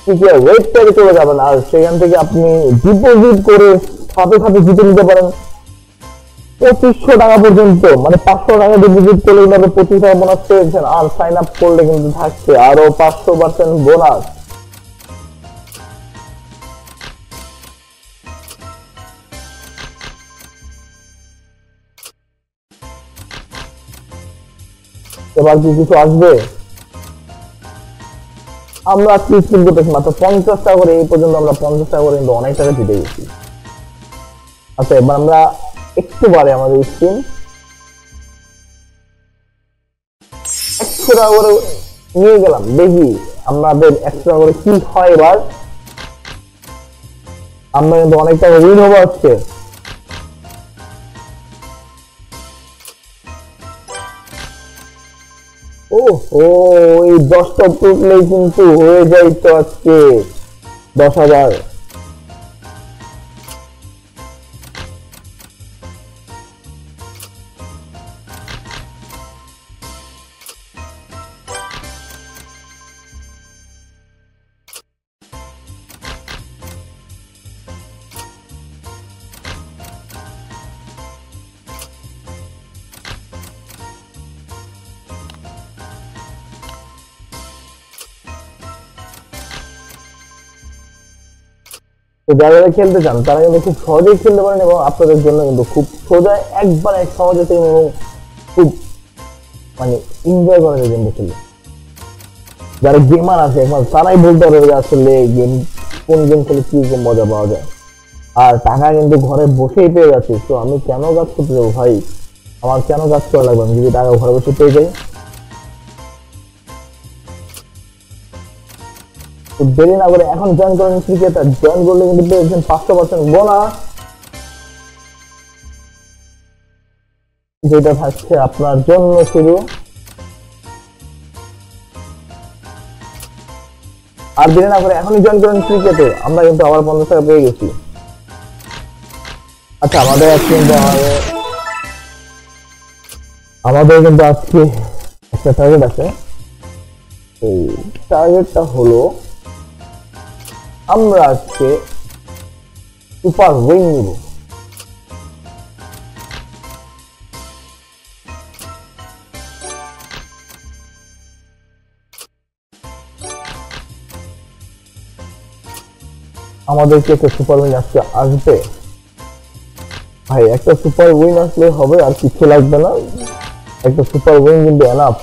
ওয়েবসাইটে চলে যাবেন আর সেখান থেকে আপনি ডিপোজিট করে সাথে সাথে জিতে নিতে পারেন 2500 টাকা পর্যন্ত, মানে 500 টাকা ডিপোজিট করলে কিন্তু 25 টাকা বোনাস পেয়েছেন। আর সাইন আপ করলে কিন্তু থাকছে আরো 500% বোনাস। এবার কি কিছু আসবে? আমরা আজকে স্পিন করতেছি মাত্র 50 টাকা করে। এই পর্যন্ত আমরা 50 টাকা করে কিন্তু অনেক টাকা জিতে গেছি। আচ্ছা, এবার আমরা একটু বাড়ে আমাদের স্পিন 100 টাকা করে নিয়ে গেলাম, দেখি আমাদের 100 টাকা করে কি হয়। এবার আমরা কিন্তু অনেক টাকা উইন হবো আজকে। এই 10টা টুকলেই কিন্তু হয়ে যাইতো আজকে 10,000। তো যারা খেলতে চান তারা কিন্তু খুব সহজেই খেলতে পারেন এবং আপনাদের জন্য কিন্তু খুব সোজা, একবার সহজে এবং খুব মানে এনজয় করা যায় গেমটা খেলে। যারা গেমার আছে এখন তারাই বলতে পারবে যে আসলে গেম কোন গেম খেলে কি মজা পাওয়া যায়। আর টাকা কিন্তু ঘরে বসেই পেয়ে যাচ্ছে, তো আমি কেন কাজ করতে যাবো ভাই? আমার কেন কাজ করা লাগবে? আমি যদি টাকা ঘরে বসে পেয়ে যাই। তো দেরি না করে এখন জয়েন করেন ক্রিকেট। আর জয়েন করলে কিন্তু পেয়েছেন 500% বোনাস, যেটা থাকছে আপনার জন্য শুধু। আর দেরি না করে এখনই জয়েন করেন ক্রিকেটে। আমরা কিন্তু আবার 50 টাকা পেয়ে গেছি। আচ্ছা, আমাদের কিন্তু আজকে একটা টার্গেট আছে। এই টার্গেটটা হলো আমরা আজকে সুপার উইং নিব। আমাদেরকে একটা সুপার উইন আজকে আসবে ভাই। একটা সুপার উইন আসলে হবে, আর কিছু লাগবে না। একটা সুপার উইন কিন্তু এনাফ।